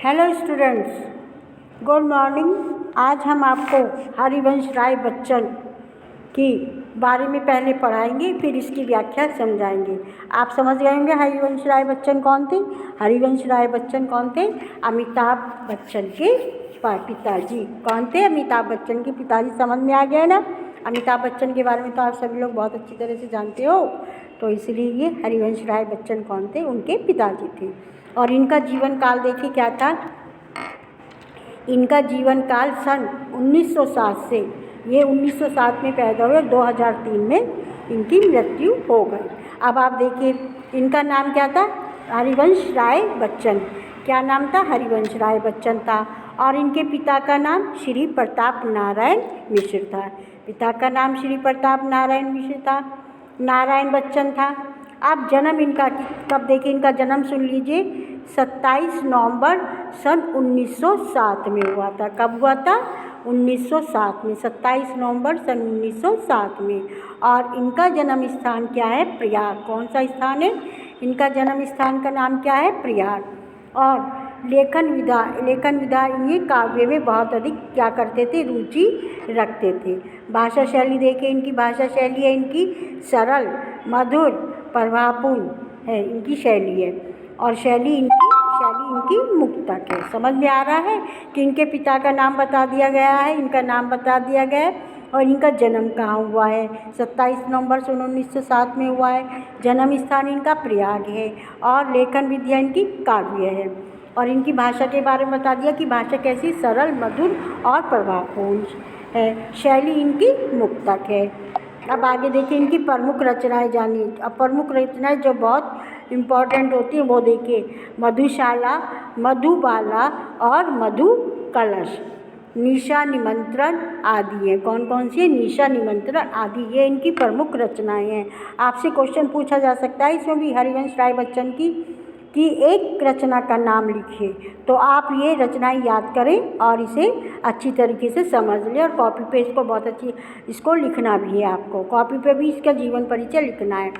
Hello students, good morning. आज हम आपको हरिवंश राय बच्चन की बारे में पहले पढ़ाएंगे, फिर इसकी व्याख्या समझाएंगे। आप समझ गए होंगे हरिवंश राय बच्चन कौन थे। हरिवंश राय बच्चन कौन थे? अमिताभ बच्चन के पिताजी। कौन थे? अमिताभ बच्चन के पिताजी। समझ में आ गया ना? अमिताभ बच्चन के बारे में तो आप सभी लोग बहुत अच्छी तरह से जानते हो, तो इसलिए ये हरिवंश राय बच्चन कौन थे? उनके पिताजी थे। और इनका जीवन काल देखिए क्या था। इनका जीवन काल सन 1907 से, ये 1907 में पैदा हुए, 2003 में इनकी मृत्यु हो गई। अब आप देखिए इनका नाम क्या था? हरिवंश राय बच्चन। क्या नाम था? हरिवंश राय बच्चन था। और इनके पिता का नाम श्री प्रताप नारायण मिश्र था। पिता का नाम श्री प्रताप नारायण मिश्र था, नारायण बच्चन था। अब जन्म इनका कब देखिए, इनका जन्म सुन लीजिए, 27 नवंबर सन 1907 में हुआ था। कब हुआ था? 1907 में, 27 नवंबर सन 1907 में। और इनका जन्म स्थान क्या है? प्रयाग। कौन सा स्थान है? इनका जन्म स्थान का नाम क्या है? प्रयाग। और लेखन विधा ये काव्य में बहुत अधिक क्या करते थे? रुचि रखते थे। भाषा शैली देखिए, इनकी भाषा शैली है, इनकी सरल, मधुर, प्रभावपूर्ण है इनकी शैली है। और शैली इनकी मुक्तक है। समझ में आ रहा है कि इनके पिता का नाम बता दिया गया है, इनका नाम बता दिया गया है, और इनका जन्म कहाँ हुआ है? 27 नवंबर सन 1907 में हुआ है। जन्म स्थान इनका प्रयाग है। और लेखन विद्या इनकी काव्य है। और इनकी भाषा के बारे में बता दिया कि भाषा कैसी? सरल, मधुर और प्रभावपूर्ण है। शैली इनकी मुक्तक है। अब आगे देखिए इनकी प्रमुख रचनाएं जानिए। अब प्रमुख रचनाएं जो बहुत इम्पॉर्टेंट होती है वो देखिए, मधुशाला, मधुबाला और मधु कलश, निशा निमंत्रण आदि है। कौन कौन सी है? निशा निमंत्रण आदि, ये इनकी प्रमुख रचनाएं हैं। आपसे क्वेश्चन पूछा जा सकता है इसमें भी हरिवंश राय बच्चन की एक रचना का नाम लिखिए, तो आप ये रचनाएं याद करें और इसे अच्छी तरीके से समझ लें। और कॉपी पे इसको लिखना भी है आपको, कॉपी पे भी इसका जीवन परिचय लिखना है।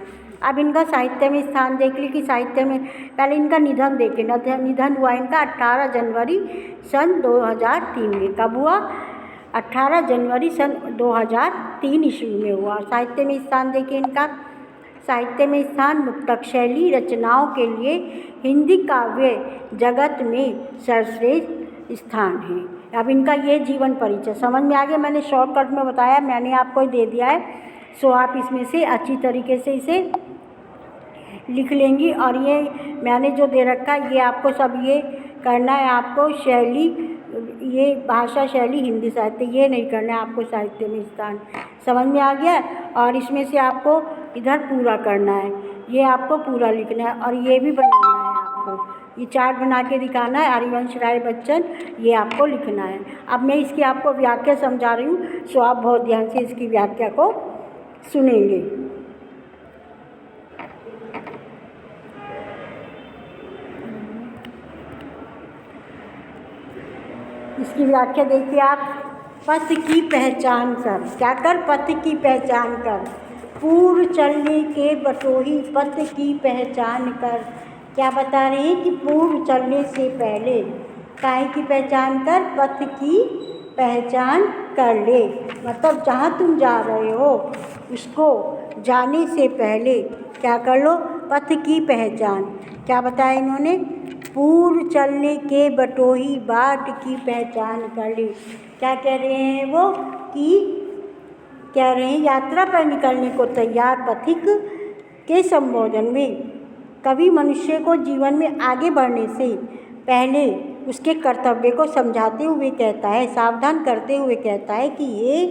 अब इनका साहित्य में स्थान देख ली कि साहित्य में पहले इनका निधन देखें। निधन हुआ इनका 18 जनवरी सन 2003 में। कब हुआ? 18 जनवरी सन 2003 ईस्वी में हुआ। साहित्य में स्थान देखिए इनका, साहित्य में स्थान मुक्तक शैली रचनाओं के लिए हिंदी काव्य जगत में सर्वश्रेष्ठ स्थान है। अब इनका ये जीवन परिचय समझ में आ गया। मैंने शॉर्टकट में बताया, मैंने आपको दे दिया है, सो आप इसमें से अच्छी तरीके से इसे लिख लेंगी। और ये मैंने जो दे रखा है ये आपको सब ये करना है। आपको शैली, ये भाषा शैली हिंदी साहित्य, ये नहीं करना है आपको। साहित्य में स्थान समझ में आ गया। और इसमें से आपको इधर पूरा करना है, ये आपको पूरा लिखना है। और ये भी बनाना है आपको, ये चार्ट बना के दिखाना है। हरिवंश राय बच्चन ये आपको लिखना है। अब मैं इसकी आपको व्याख्या समझा रही हूँ, सो आप बहुत ध्यान से इसकी व्याख्या को सुनेंगे। इसकी व्याख्या देखिए आप। पथ की पहचान कर, क्या कर? पथ की पहचान कर, पूर्व चलने के बटोही पथ की पहचान कर। क्या बता रहे हैं कि पूर्व चलने से पहले काहे की पहचान कर? पथ की पहचान कर ले। मतलब जहाँ तुम जा रहे हो उसको जाने से पहले क्या कर लो? पथ की पहचान। क्या बताया इन्होंने? पूर्व चलने के बटोही बाट की पहचान कर ले। क्या कह रहे हैं वो? कि कह रहे हैं यात्रा पर निकलने को तैयार पथिक के संबोधन में कवि मनुष्य को जीवन में आगे बढ़ने से पहले उसके कर्तव्य को समझाते हुए कहता है, सावधान करते हुए कहता है कि ये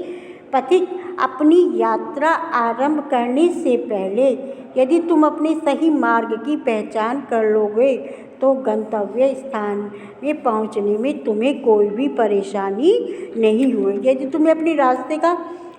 पथिक अपनी यात्रा आरंभ करने से पहले यदि तुम अपने सही मार्ग की पहचान कर लोगे तो गंतव्य स्थान में पहुंचने में तुम्हें कोई भी परेशानी नहीं होगी। यदि तुम्हें अपने रास्ते का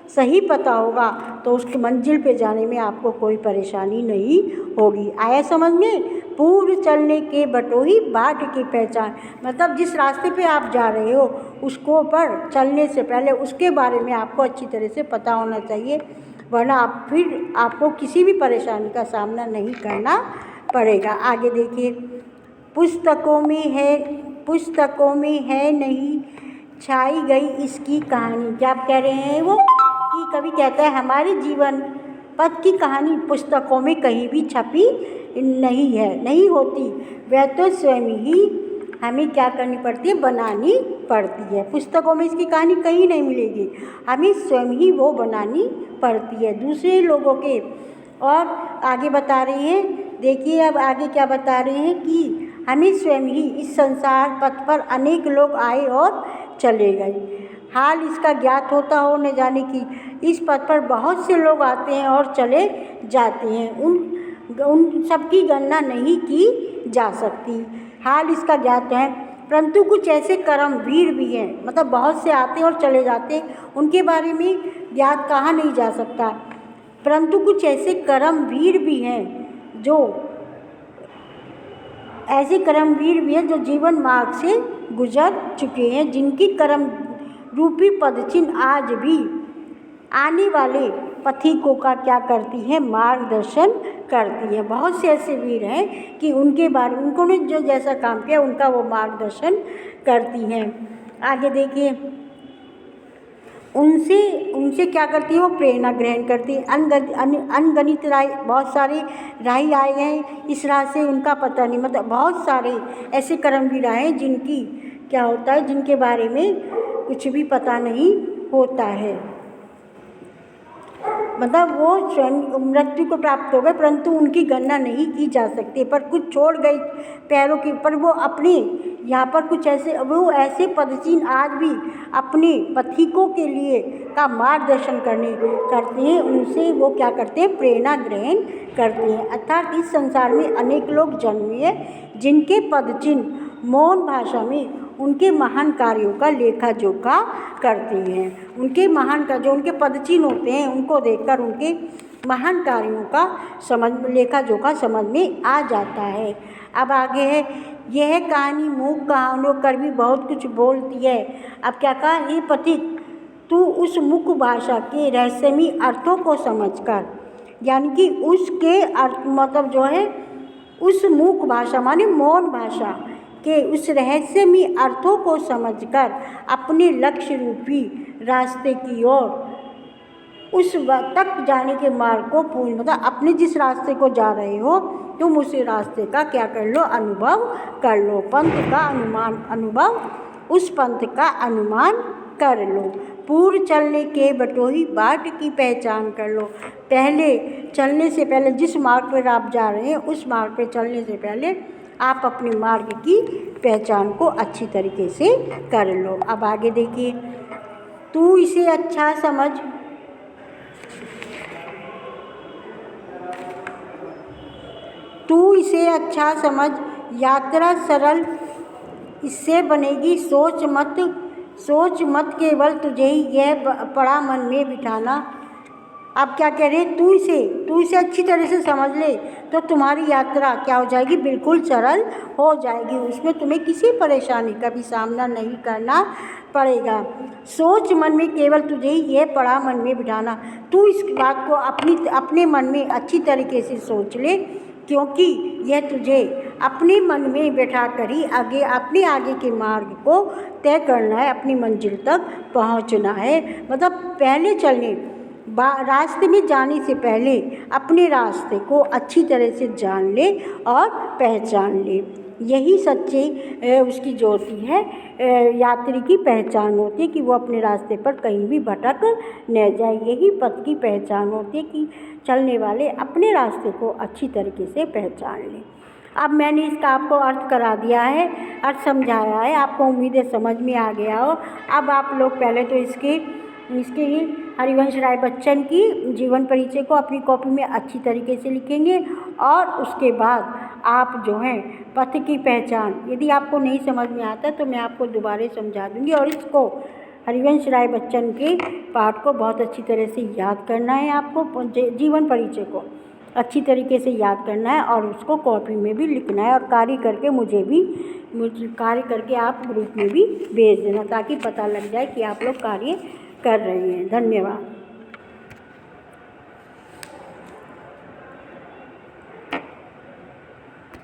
सही पता होगा तो उस मंजिल पे जाने में आपको कोई परेशानी नहीं होगी। आया समझ में? पूर्व चलने के बटोही बाट की पहचान, मतलब जिस रास्ते पे आप जा रहे हो उसको पर चलने से पहले उसके बारे में आपको अच्छी तरह से पता होना चाहिए, वरना फिर आपको किसी भी परेशानी का सामना नहीं करना पड़ेगा। आगे देखिए, पुस्तकों में है पुस्तकों में है नहीं छाई गई इसकी कहानी। क्या आप कह रहे हैं वो कि कवि कहता है हमारे जीवन पथ की कहानी पुस्तकों में कहीं भी छपी नहीं है, नहीं होती, वह तो स्वयं ही हमें क्या करनी पड़ती है, बनानी पड़ती है। पुस्तकों में इसकी कहानी कहीं नहीं मिलेगी, हमें स्वयं ही वो बनानी पड़ती है दूसरे लोगों के। और आगे बता रही हैं, देखिए अब आगे क्या बता रहे हैं कि हमें स्वयं ही इस संसार पथ पर अनेक लोग आए और चले गए, हाल इसका ज्ञात होता हो न जाने की इस पथ पर बहुत से लोग आते हैं और चले जाते हैं, उन सबकी गणना नहीं की जा सकती। हाल इसका ज्ञात है, परंतु कुछ ऐसे कर्मवीर भी हैं, मतलब बहुत से आते हैं और चले जाते हैं, उनके बारे में ज्ञात कहा नहीं जा सकता, परंतु कुछ ऐसे कर्मवीर भी हैं जो जो जीवन मार्ग से गुजर चुके हैं, जिनकी कर्म रूपी पदचिन्ह आज भी आने वाले पथिकों का क्या करती है, मार्गदर्शन करती है। बहुत से ऐसे वीर हैं कि उनके बारे में उन्होंने जो जैसा काम किया उनका वो मार्गदर्शन करती हैं। आगे देखिए, उनसे क्या करती है, वो प्रेरणा ग्रहण करती है। अनगणित राय, बहुत सारे राही आए हैं इस राह से, उनका पता नहीं, मतलब बहुत सारे ऐसे कर्मवीर आए हैं जिनकी क्या होता है, जिनके बारे में कुछ भी पता नहीं होता है, मतलब वो स्वयं मृत्यु को प्राप्त हो गए परंतु उनकी गणना नहीं की जा सकती, पर कुछ छोड़ गए पैरों के ऊपर, वो अपने यहाँ पर कुछ ऐसे पदचिन्ह आज भी अपने पथिकों के लिए का मार्गदर्शन करते हैं, उनसे वो क्या करते हैं, प्रेरणा ग्रहण करते हैं। अर्थात इस संसार में अनेक लोग जन्मे हैं जिनके पदचिन्ह मौन भाषा में उनके महान कार्यों का लेखा जोखा करते हैं। उनके महान का जो उनके पदचिन्ह होते हैं उनको देखकर उनके महान कार्यों का लेखा जोखा समझ में आ जाता है। अब आगे है, यह कहानी मूक कहानियों कर भी बहुत कुछ बोलती है। अब क्या कहा, ये पथिक तू उस मुख भाषा के रहस्यमयी अर्थों को समझकर, यानी कि उसके अर्थ मतलब जो है उस मुख भाषा माने मौन भाषा के उस रहस्यमयी अर्थों को समझकर अपने लक्ष्य रूपी रास्ते की ओर उस तक जाने के मार्ग को पूर्ण, मतलब अपने जिस रास्ते को जा रहे हो तुम उस रास्ते का क्या कर लो, अनुभव कर लो, उस पंथ का अनुमान कर लो। पूर्व चलने के बटोही बाट की पहचान कर लो, पहले चलने से पहले जिस मार्ग पर आप जा रहे हैं उस मार्ग पर चलने से पहले आप अपने मार्ग की पहचान को अच्छी तरीके से कर लो। अब आगे देखिए, तू इसे अच्छा समझ, यात्रा सरल इससे बनेगी, सोच मत केवल तुझे ही यह पड़ा मन में बिठाना। अब क्या कह रहे हैं, तू इसे अच्छी तरह से समझ ले तो तुम्हारी यात्रा क्या हो जाएगी, बिल्कुल सरल हो जाएगी, उसमें तुम्हें किसी परेशानी का भी सामना नहीं करना पड़ेगा। सोच मन में केवल तुझे ही यह पड़ा मन में बिठाना, तू इस बात को अपने मन में अच्छी तरीके से सोच ले, क्योंकि यह तुझे अपने मन में बैठा कर ही अपने आगे के मार्ग को तय करना है, अपनी मंजिल तक पहुंचना है। मतलब पहले रास्ते में जाने से पहले अपने रास्ते को अच्छी तरह से जान ले और पहचान ले, यही सच्चे उसकी जो होती है यात्री की पहचान होती है कि वो अपने रास्ते पर कहीं भी भटक न जाए। यही पथ की पहचान होती है कि चलने वाले अपने रास्ते को अच्छी तरीके से पहचान लें। अब मैंने इसका आपको अर्थ करा दिया है, अर्थ समझाया है, आपको उम्मीद है समझ में आ गया हो। अब आप लोग पहले तो इसके हरिवंश राय बच्चन की जीवन परिचय को अपनी कॉपी में अच्छी तरीके से लिखेंगे और उसके बाद आप जो है पथ की पहचान, यदि आपको नहीं समझ में आता तो मैं आपको दोबारा समझा दूंगी, और इसको हरिवंश राय बच्चन के पाठ को बहुत अच्छी तरह से याद करना है। आपको जीवन परिचय को अच्छी तरीके से याद करना है और उसको कॉपी में भी लिखना है, और कार्य करके आप ग्रुप में भी भेज देना ताकि पता लग जाए कि आप लोग कार्य कर रहे हैं। धन्यवाद।